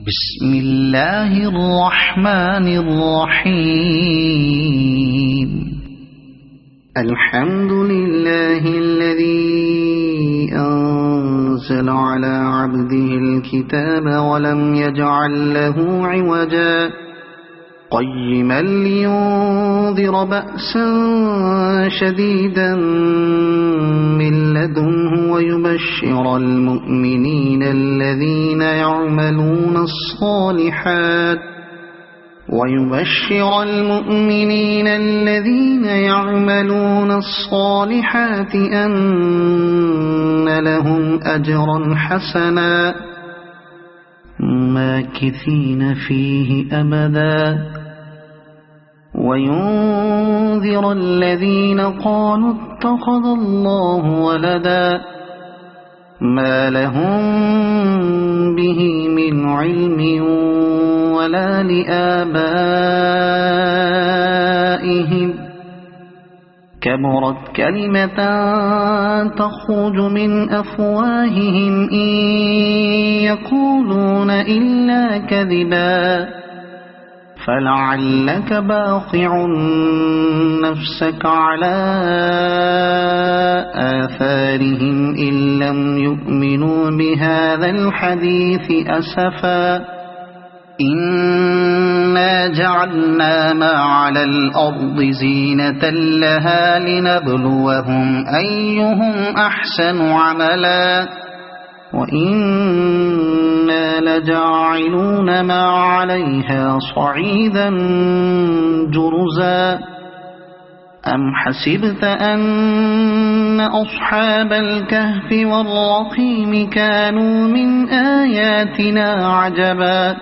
بسم الله الرحمن الرحيم. الحمد لله الذي أنزل على عبده الكتاب ولم يجعل له عوجا قيما لينذر بأسا شديدا من لدنه ويبشر المؤمنين الذين يعملون الصالحات أن لهم أجرا حسنا ماكثين فيه أبدا وينذر الذين قالوا اتخذ الله ولدا ما لهم به من علم ولا لآبائهم كبرت كلمة تخرج من أفواههم إن يقولون إلا كذبا فلعلك باخع نفسك على آثارهم إن لم يؤمنوا بهذا الحديث أسفا إنا جعلنا ما على الأرض زينة لها لنبلوهم أيهم أحسن عملا وإنا لجاعلون ما عليها صعيدا جرزا أم حسبت أن أصحاب الكهف والرقيم كانوا من آياتنا عجبا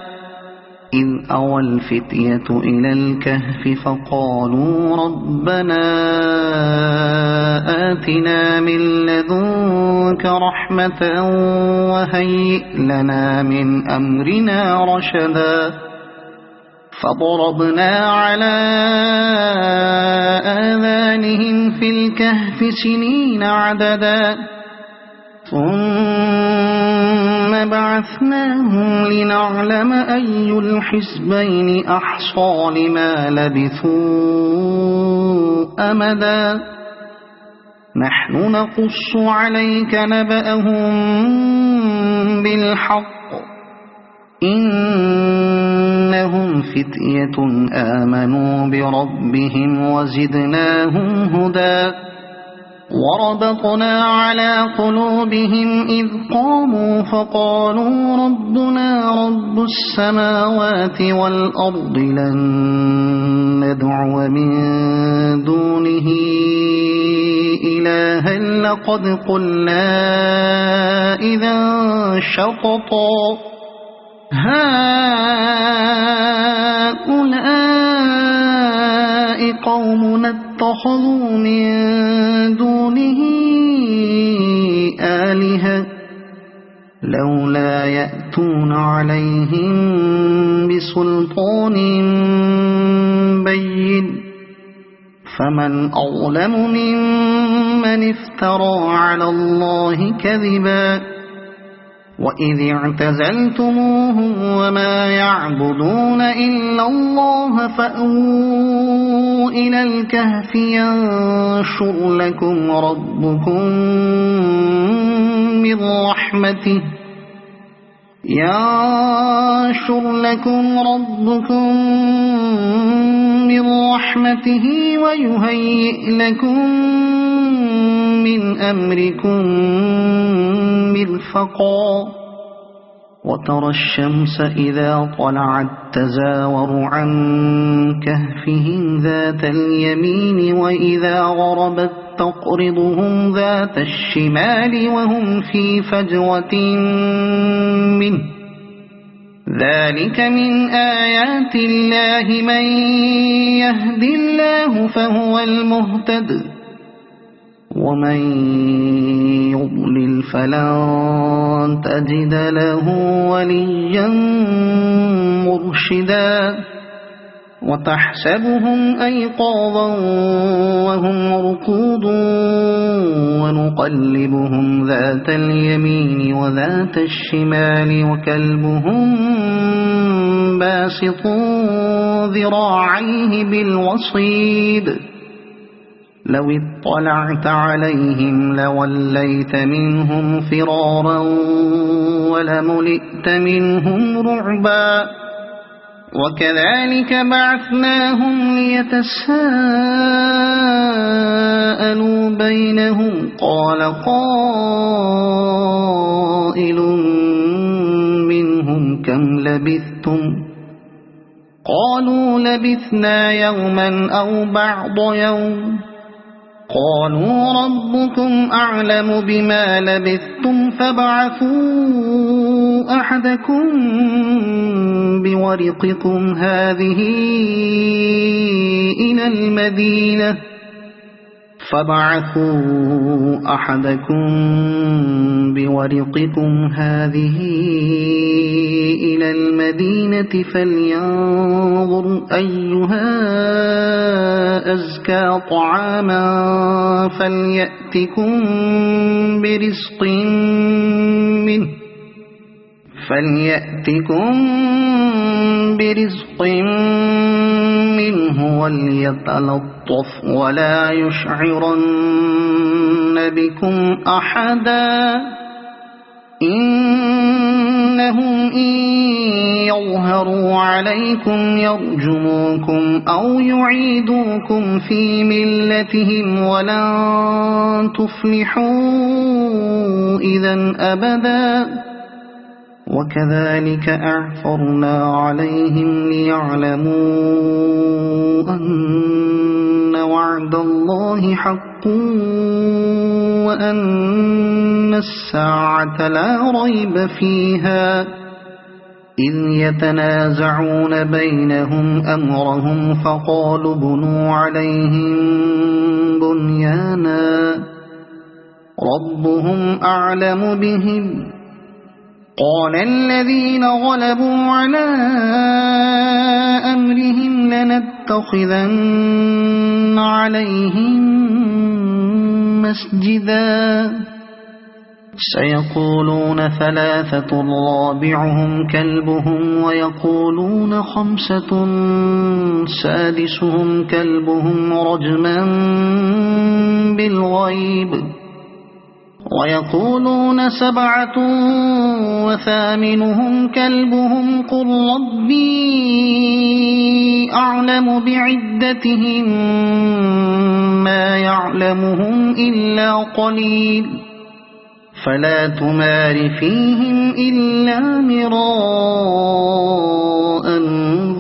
إذ أوى الفتية إلى الكهف فقالوا ربنا آتنا من لدنك رحمة وهيئ لنا من أمرنا رشدا فضربنا على آذانهم في الكهف سنين عددا ثم بعثناهم لنعلم أي الحزبين أحصى لما لبثوا أمدا نحن نقص عليك نبأهم بالحق إنهم فتية آمنوا بربهم وزدناهم هدى وربطنا على قلوبهم إذ قاموا فقالوا ربنا رب السماوات والأرض لن ندعو من دونه إلها لقد قلنا إذا شططا هؤلاء قومنا اتخذوا من دونه آلهة لولا يأتون عليهم بسلطان بين فمن أظلم ممن افترى على الله كذبا وإذ اعتزلتموهم وما يعبدون إلا الله فأووا إلى الكهف ينشر لكم ربكم من رحمته ويهيئ لكم من أمركم مرفقا وترى الشمس إذا طلعت تزاور عن كهفهم ذات اليمين وإذا غربت تقرضهم ذات الشمال وهم في فجوة منه ذلك من آيات الله من يهد الله فهو المهتد ومن يضلل فلن تجد له وليا مرشدا وتحسبهم أيقاظا وهم رقود ونقلبهم ذات اليمين وذات الشمال وكلبهم باسط ذراعيه بالوصيد لو اطلعت عليهم لوليت منهم فرارا ولملئت منهم رعبا وكذلك بعثناهم ليتساءلوا بينهم قال قائل منهم كم لبثتم قالوا لبثنا يوما أو بعض يوم قالوا ربكم أعلم بما لبثتم فابعثوا أحدكم بورقكم هذه إلى المدينة فلينظر أيها أزكى طعاما فليأتكم برزق منه وليتلطف ولا يشعرن بكم أحدا إنهم إن يظهروا عليكم يرجموكم أو يعيدوكم في ملتهم ولن تفلحوا إذا أبدا وكذلك أعثرنا عليهم ليعلموا أن وعد الله حق وأن الساعة لا ريب فيها إذ يتنازعون بينهم أمرهم فقالوا بنوا عليهم بنيانا ربهم أعلم بهم قال الذين غلبوا على أمرهم لنتخذن عليهم مسجدا سيقولون ثلاثة رابعهم كلبهم ويقولون خمسة سادسهم كلبهم رجما بالغيب ويقولون سبعة وثامنهم كلبهم قل ربي أعلم بعدتهم ما يعلمهم إلا قليل فلا تمار فيهم إلا مراء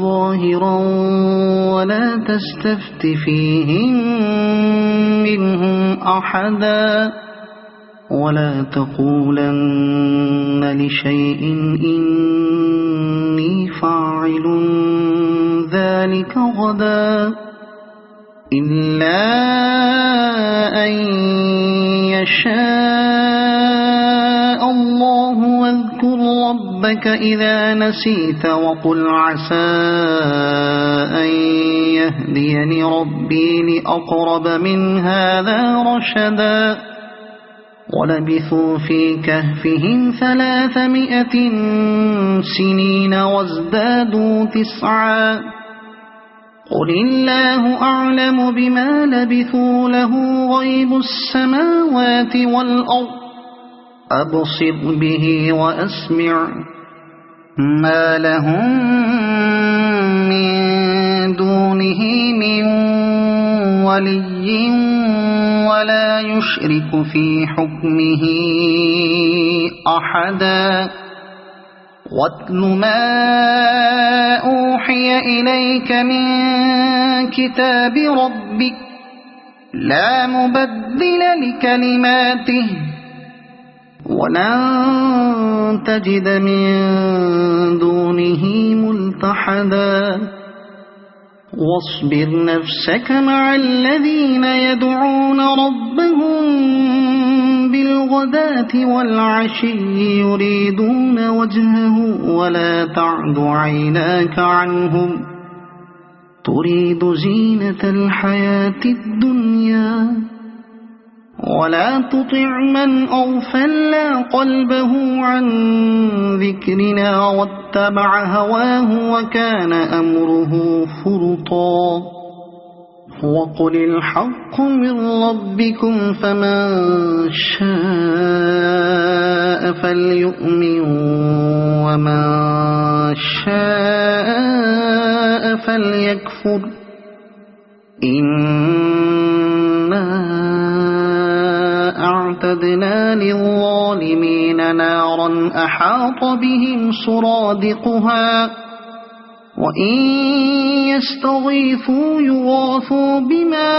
ظاهرا ولا تستفت فيهم منهم أحدا ولا تقولن لشيء إني فاعل ذلك غدا إلا أن يشاء الله واذكر ربك إذا نسيت وقل عسى أن يهديني ربي لأقرب من هذا رشدا ولبثوا في كهفهم 300 سنين وازدادوا 9 قل الله أعلم بما لبثوا له غيب السماوات والأرض أبصر به وأسمع ما لهم من دونه من ولي ولا يشرك في حكمه أحدا واتل ما أوحي إليك من كتاب ربك لا مبدل لكلماته ولن تجد من دونه ملتحدا واصبر نفسك مع الذين يدعون ربهم بالغداة والعشي يريدون وجهه ولا تعد عيناك عنهم تريد زينة الحياة الدنيا ولا تطع من أغفلنا قلبه عن ذكرنا واتبع هواه وكان أمره فرطا وقل الحق من ربكم فمن شاء فليؤمن ومن شاء فليكفر إنا أعتدنا للظالمين نارا أحاط بهم سرادقها وإن يستغيثوا يغاثوا بماء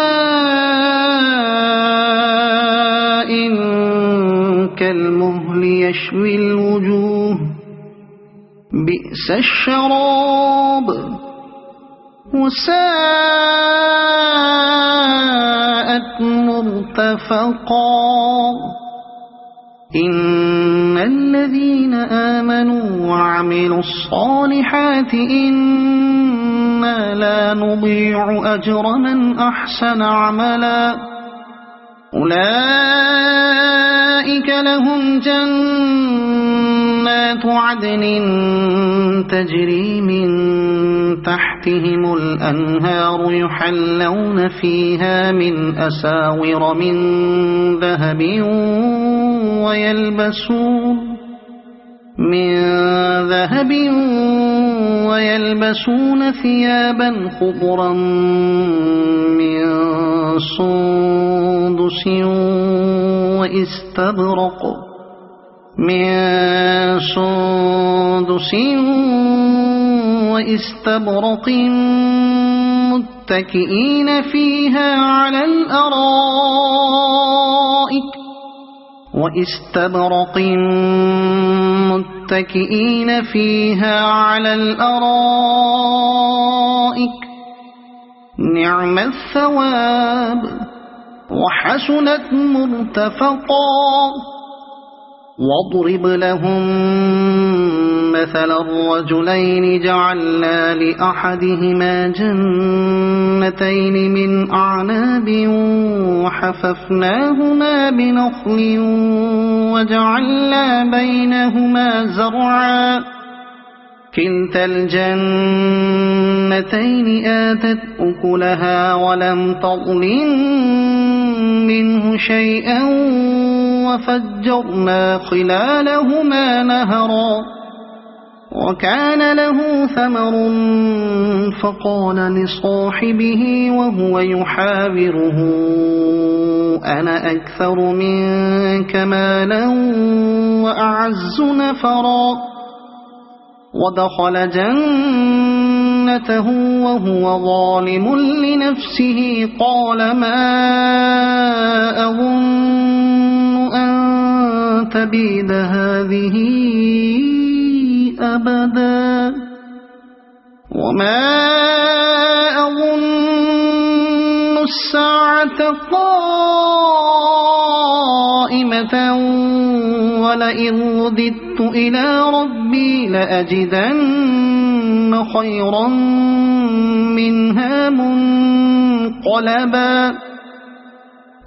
كالمهل يشوي الوجوه بئس الشراب وساءت مرتفقا إن الذين آمنوا وعملوا الصالحات إنا لا نضيع أجر من أحسن عملا أولئك لهم جنات عدن تجري من تحتهم الأنهار يحلون فيها من أساور من ذهب ويلبسون ثيابا خضرا من سندس واستبرق متكئين فيها على الأرائك نعم الثواب وحسنت مرتفقا واضرب لهم مثل الرجلين جعلنا لأحدهما جنتين من أعناب وحففناهما بنخل وجعلنا بينهما زرعا كلتا الجنتين آتت أكلها ولم تظلم منه شيئا وفجرنا خلالهما نهرا وكان له ثمر فقال لصاحبه وهو يحاوره أنا أكثر منك مالا وأعز نفرا ودخل جنته وهو ظالم لنفسه قال ما أظن أن تبيد هذه أبدا وما أظن الساعة قائمة ولئن رددت إلى ربي لأجدن خيرا منها منقلبا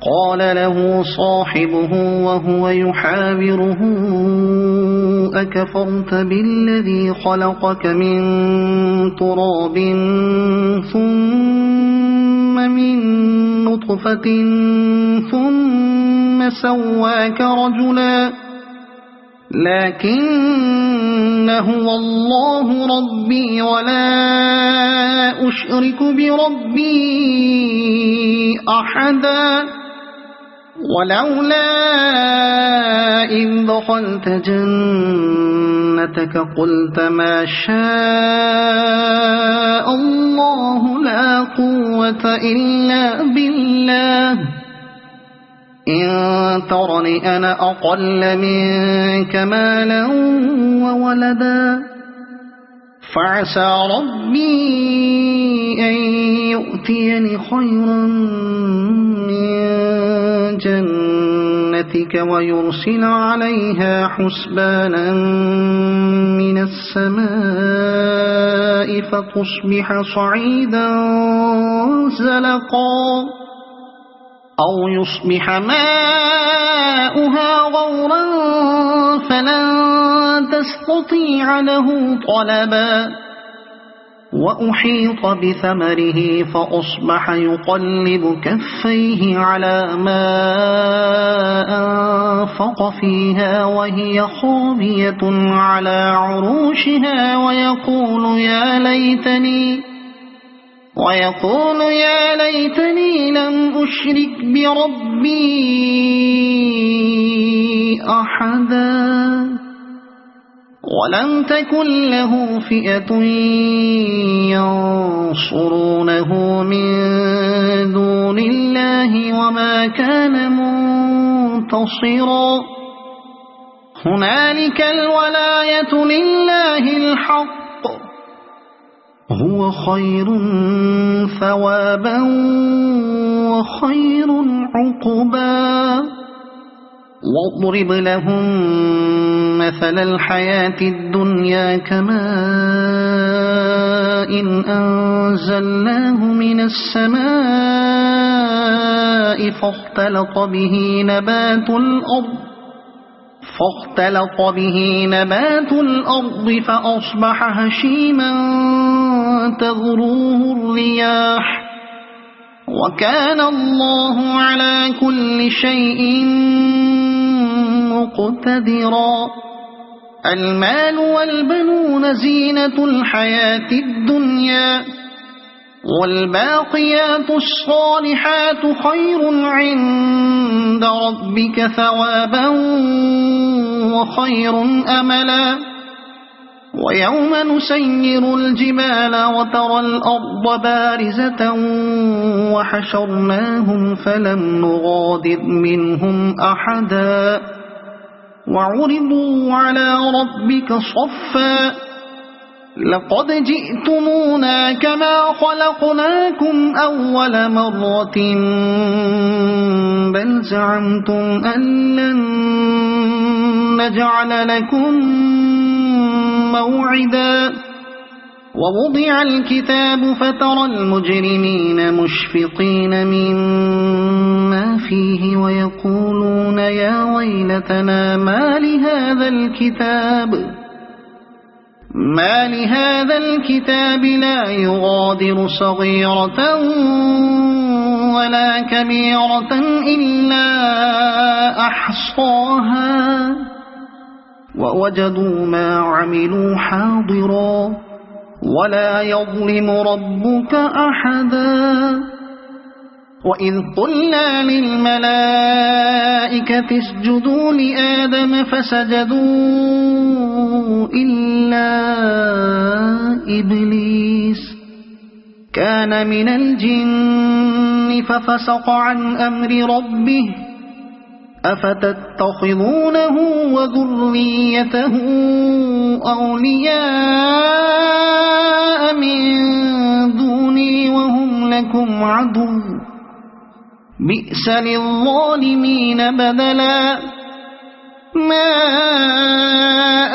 قال له صاحبه وهو يحاوره أكفرت بالذي خلقك من تراب ثم من نطفة ثم سواك رجلا لكن هو الله ربي ولا أشرك بربي أحدا ولولا إذ دخلت جنتك قلت ما شاء الله لا قوة إلا بالله إن ترني أنا أقل منك مالا وولدا فعسى ربي أن يؤتيني خيرا من جنتك ويرسل عليها حسبانا من السماء فتصبح صعيدا زلقا أو يصبح ماؤها غورا فلن تستطيع له طلبا وأحيط بثمره فأصبح يقلب كفيه على ما أنفق فيها وهي خاوية على عروشها ويقول يا ليتني لم أشرك بربي أحدا ولم تكن له فئة ينصرونه من دون الله وما كان منتصرا هنالك الولاية لله الحق هو خير ثوابا وخير عقبا واضرب لهم مثل الحياة الدنيا كماء أنزلناه من السماء فاختلط به نبات الأرض فأصبح هشيما تذروه الرياح وكان الله على كل شيء مقتدرا المال والبنون زينة الحياة الدنيا والباقيات الصالحات خير عند ربك ثوابا وخير أملا ويوم نسير الجبال وترى الأرض بارزة وحشرناهم فلم نغادر منهم أحدا وعرضوا على ربك صفا لقد جئتمونا كما خلقناكم أول مرة بل زعمتم أن لن نجعل لكم موعدا ووضع الكتاب فترى المجرمين مشفقين مما فيه ويقولون يا ويلتنا ما لهذا الكتاب لا يغادر صغيرة ولا كبيرة إلا أحصاها ووجدوا ما عملوا حاضرا ولا يظلم ربك أحدا وإذ قلنا للملائكة اسجدوا لآدم فسجدوا إلا إبليس كان من الجن ففسق عن أمر ربه أفتتخذونه وذريته أولياء من دوني وهم لكم عدو بئس للظالمين بدلا ما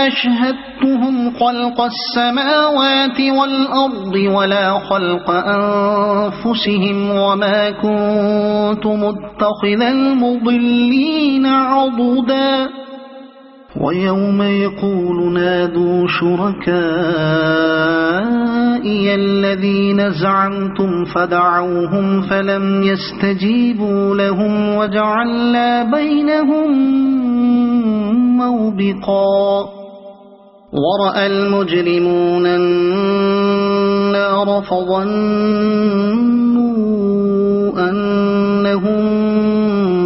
أشهدتهم خلق السماوات والأرض ولا خلق أنفسهم وما كنت متخذ المضلين عضدا ويوم يقول نادوا شركائي الذين زعمتم فدعوهم فلم يستجيبوا لهم وجعلنا بينهم موبقا ورأى المجرمون النار فظنوا أنهم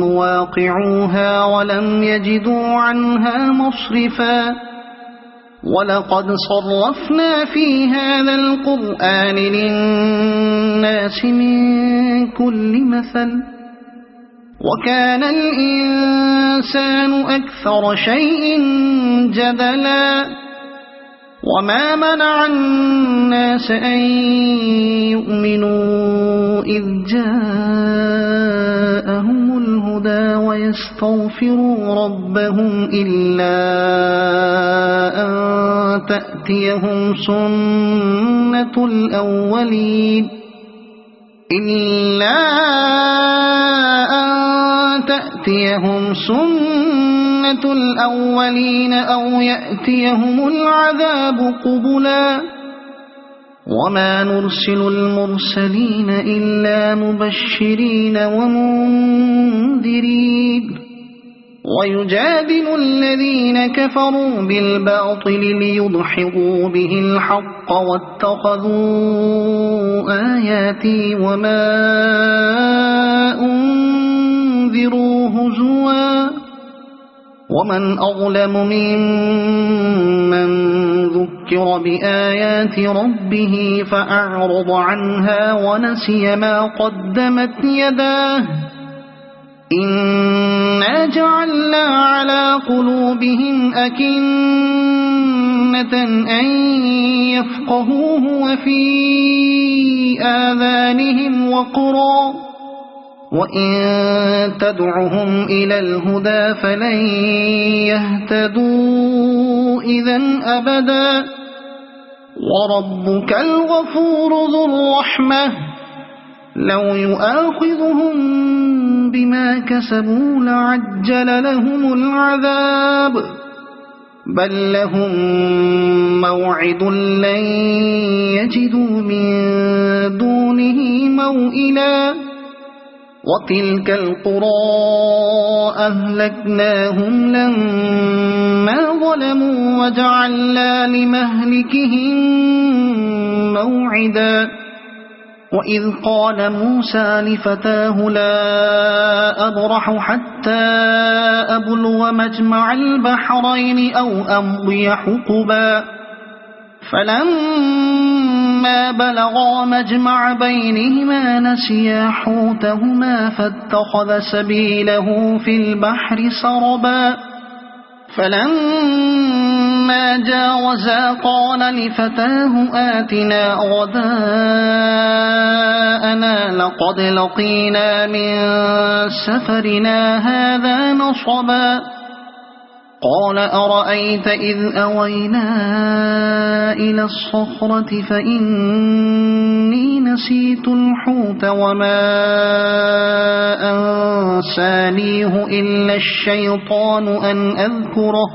مواقعوها ولم يجدوا عنها مصرفا ولقد صرفنا في هذا القرآن للناس من كل مثل وكان الإنسان أكثر شيء جدلا وما منع الناس أن يؤمنوا إذ جاءهم الهدى ويستغفروا ربهم إلا أن تأتيهم سنة الأولين إلا أن تأتيهم سنة الأولين أو يأتيهم العذاب قبلا وما نرسل المرسلين إلا مبشرين ومنذرين ويجادل الذين كفروا بالباطل ليدحضوا به الحق واتخذوا آياتي وما أنذروا هزوا ومن أظلم ممن ذكر بآيات ربه فأعرض عنها ونسي ما قدمت يداه إنا جعلنا على قلوبهم أكنة أن يفقهوه وفي آذانهم وقرا وإن تدعهم إلى الهدى فلن يهتدوا إذا أبدا وربك الغفور ذو الرحمة لو يؤاخذهم بما كسبوا لعجل لهم العذاب بل لهم موعد لن يجدوا من دونه موئلا وتلك القرى أهلكناهم لما ظلموا وجعلنا لمهلكهم موعدا وإذ قال موسى لفتاه لا أبرح حتى أبلغ مجمع البحرين أو أمضي حقبا فلما بلغا مجمع بينهما نسيا حوتهما فاتخذ سبيله في البحر سربا فلما جاوزا قال لفتاه آتنا غداءنا لقد لقينا من سفرنا هذا نصبا قال أرأيت إذ أوينا إلى الصخرة فإني نسيت الحوت وما أنسانيه إلا الشيطان أن أذكره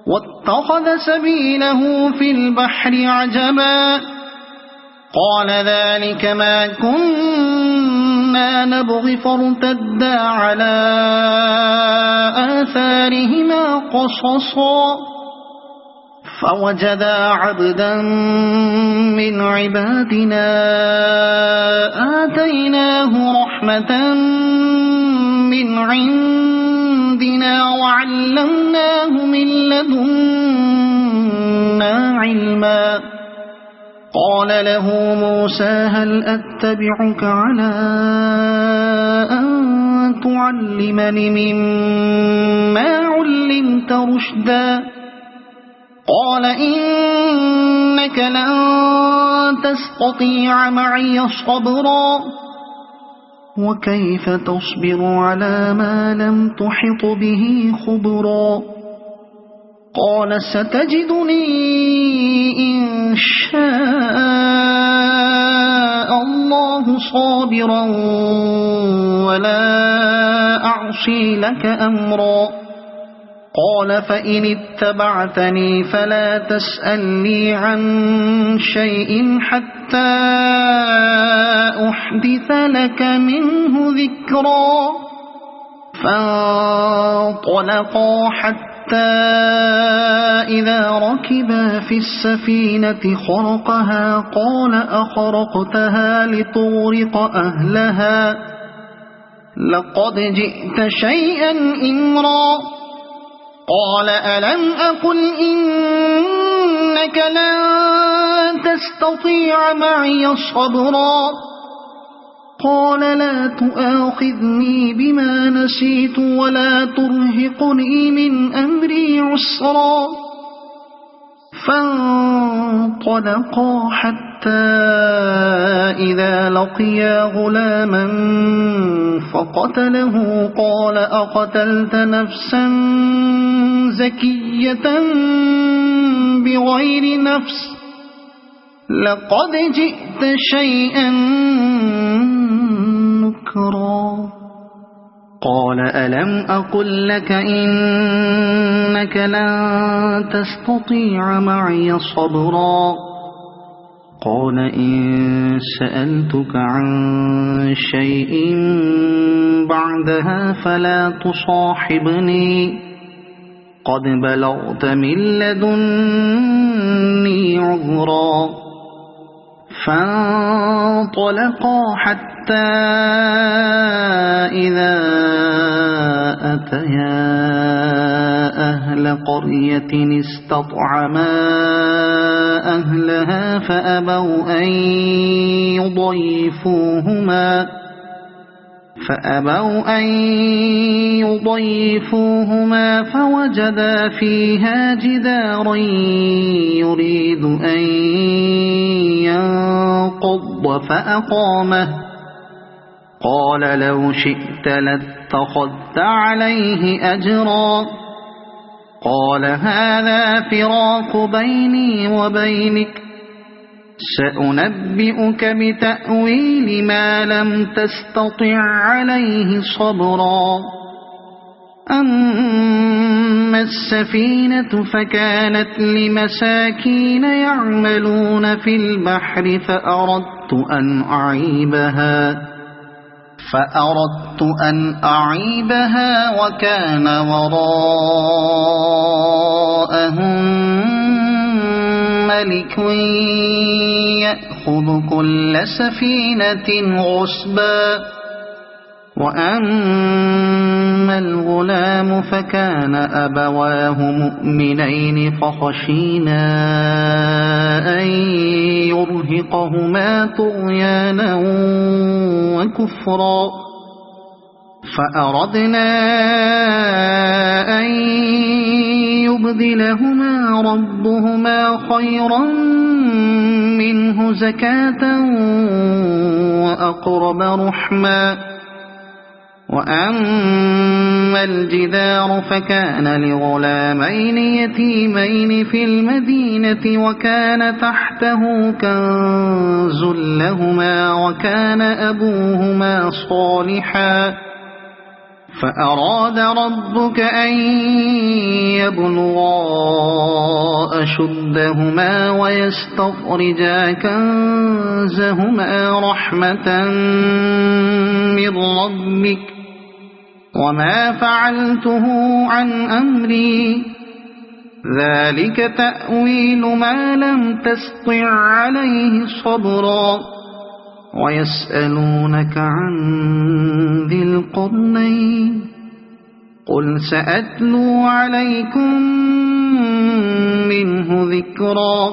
واتخذ سبيله في البحر عجبا قال ذلك ما كنا نبغي فارتدا على آثارهما قصصا فوجدا عبدا من عبادنا آتيناه رحمة من عندنا وعلمناه من لدنا علما قال له موسى هل أتبعك على أن تعلمني مما علمت رشدا قال إنك لن تستطيع معي صبرا وكيف تصبر على ما لم تحط به خبرا قال ستجدني إن شاء الله صابرا ولا أعصي لك أمرا قال فإن اتبعتني فلا تسألني عن شيء حتى أحدث لك منه ذكرا فانطلقا حتى إذا ركبا في السفينة خرقها قال أخرقتها لتغرق أهلها لقد جئت شيئا إمرا قال ألم أقل إنك لن تستطيع معي صبرا قال لا تؤاخذني بما نسيت ولا ترهقني من أمري عسرا فانطلقا حتى إذا لقيا غلاما فقتله قال أقتلت نفسا زكية بغير نفس لقد جئت شيئا نكرا قال ألم أقل لك إنك لن تستطيع معي صبرا قال إن سألتك عن شيء بعدها فلا تصاحبني قد بلغت من لدني عذرا فانطلقا حتى إذا أتيا أهل قرية استطعما أهلها فأبوا أن يضيفوهما فوجدا فيها جدارا يريد أن ينقض فأقامه قال لو شئت لاتخذت عليه أجرا قال هذا فراق بيني وبينك سأنبئك بتأويل ما لم تستطع عليه صبرا أما السفينة فكانت لمساكين يعملون في البحر فأردت أن أعيبها وكان وراءهم ملك يأخذ كل سفينة غصبا وأما الغلام فكان أبواه مؤمنين فخشينا أن يرهقهما طغيانا وكفرا فأردنا أن يبدلهما ربهما خيرا منه زكاة وأقرب رحما وأما الجدار فكان لغلامين يتيمين في المدينة وكان تحته كنز لهما وكان أبوهما صالحا فأراد ربك أن يبلغا أشدهما ويستخرجا كنزهما رحمة من ربك وما فعلته عن أمري ذلك تأويل ما لم تسطع عليه صبرا ويسألونك عن ذي القرنين قل سأتلو عليكم منه ذكرا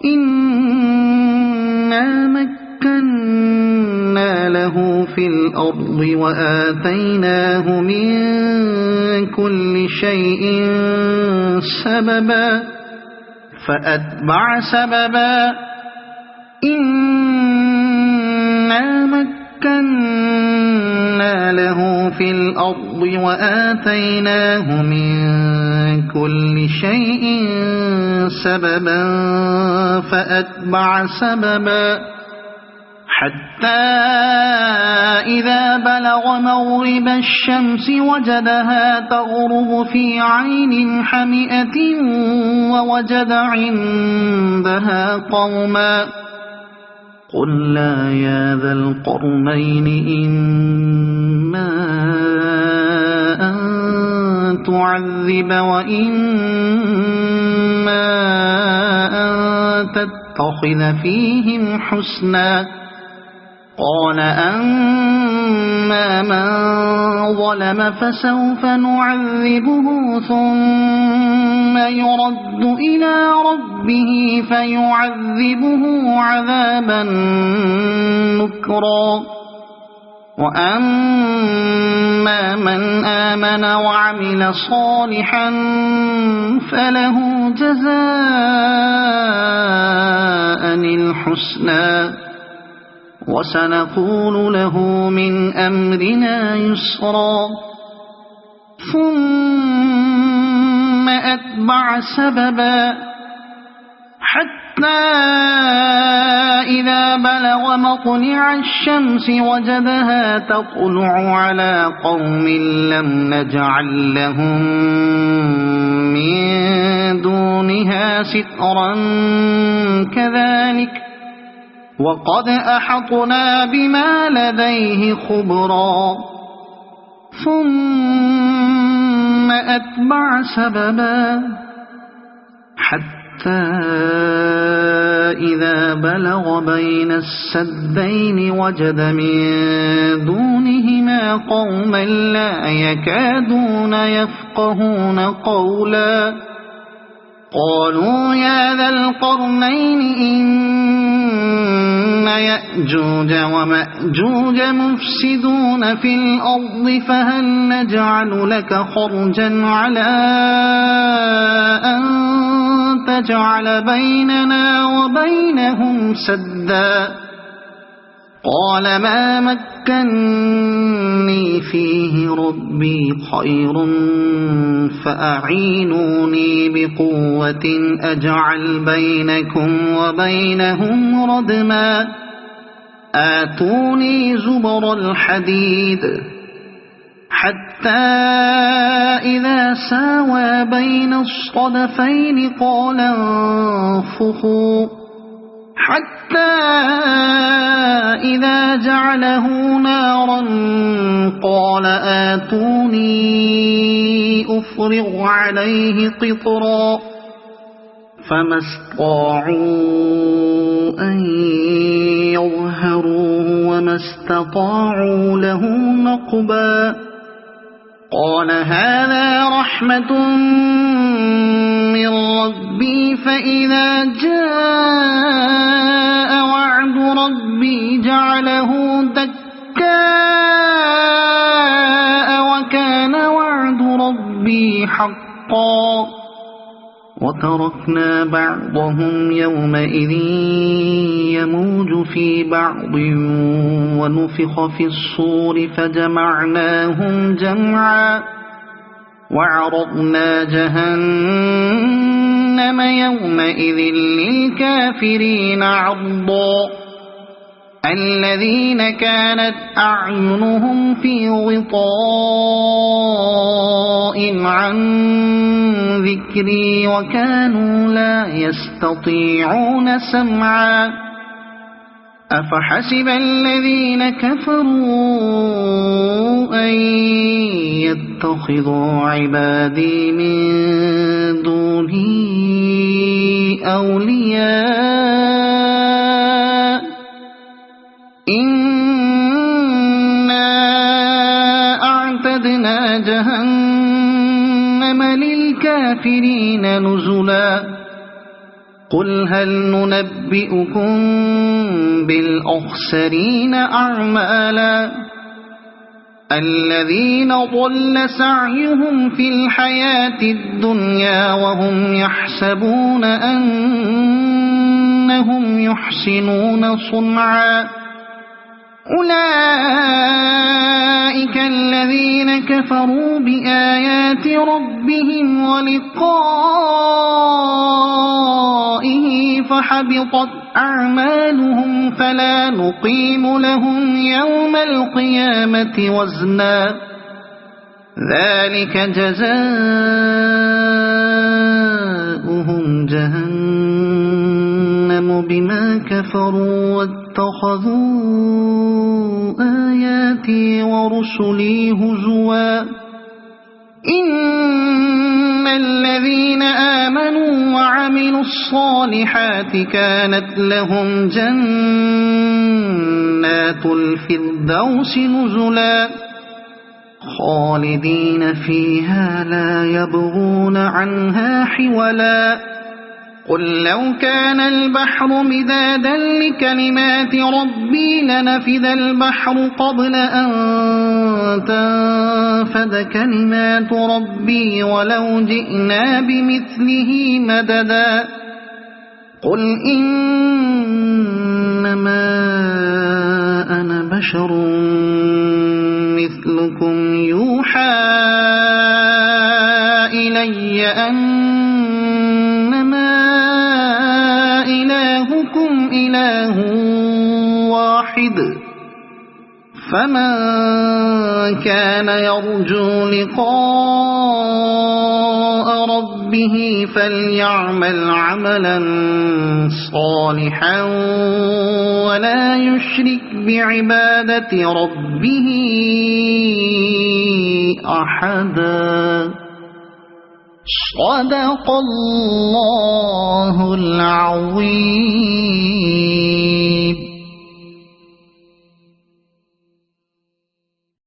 إنا مكنا له في الأرض وآتيناه من كل شيء سببا فأتبع سببا إنا مكنا له في الأرض وآتيناه من كل شيء سببا فأتبع سببا حتى إذا بلغ مغرب الشمس وجدها تغرب في عين حمئة ووجد عندها قوما قلنا يا ذا القرنين إما أن تعذب وإما أن تتخذ فيهم حسنا قال أما من ظلم فسوف نعذبه ثم يرد إلى ربه فيعذبه عذابا نكرا وأما من آمن وعمل صالحا فله جزاء الحسنى وسنقول له من أمرنا يسرا ثم أتبع سببا حتى إذا بلغ مطلع الشمس وجدها تطلع على قوم لم نجعل لهم من دونها سترا كذلك وقد أحطنا بما لديه خبرا ثم أتبع سببا حتى إذا بلغ بين السدين وجد من دونهما قوما لا يكادون يفقهون قولا قالوا يا ذا القرنين إن يأجوج ومأجوج مفسدون في الأرض فهل نجعل لك خرجا على أن تجعل بيننا وبينهم سدا قال ما مكني فيه ربي خير فأعينوني بقوة أجعل بينكم وبينهم ردما آتوني زبر الحديد حتى إذا ساوى بين الصدفين قال انفخوا حتى إذا جعله نارا قال آتوني أفرغ عليه قطرا فما استطاعوا أن يظهروه وما استطاعوا له نقبا قال هذا رحمة من ربي فإذا جاء وعد ربي جعله دكاء وكان وعد ربي حقا وتركنا بعضهم يومئذ يموج في بعض ونفخ في الصور فجمعناهم جمعا وعرضنا جهنم يومئذ للكافرين عرضا الذين كانت أعينهم في غطاء عن ذكري وكانوا لا يستطيعون سمعا أفحسب الذين كفروا أن يتخذوا عبادي من دوني أولياء إنا أعتدنا جهنم للكافرين نزلا قل هل ننبئكم بالأخسرين أعمالا الذين ضل سعيهم في الحياة الدنيا وهم يحسبون أنهم يحسنون صنعا أولئك الذين كفروا بآيات ربهم ولقائه فحبطت أعمالهم فلا نقيم لهم يوم القيامة وزنا ذلك جزاؤهم جهنم بما كفروا واتخذوا آياتي ورسلي هزوا إن الذين آمنوا وعملوا الصالحات كانت لهم جنات الفردوس نزلا خالدين فيها لا يبغون عنها حولا قل لو كان البحر مدادا لكلمات ربي لنفد البحر قبل أن تنفد كلمات ربي ولو جئنا بمثله مددا قل إنما أنا بشر مثلكم يوحى إلي أنما إلهكم إلهكم إله واحد فمن كان يرجو لقاء ربه فليعمل عملا صالحا ولا يشرك بعبادة ربه أحدا. صدق الله العظيم.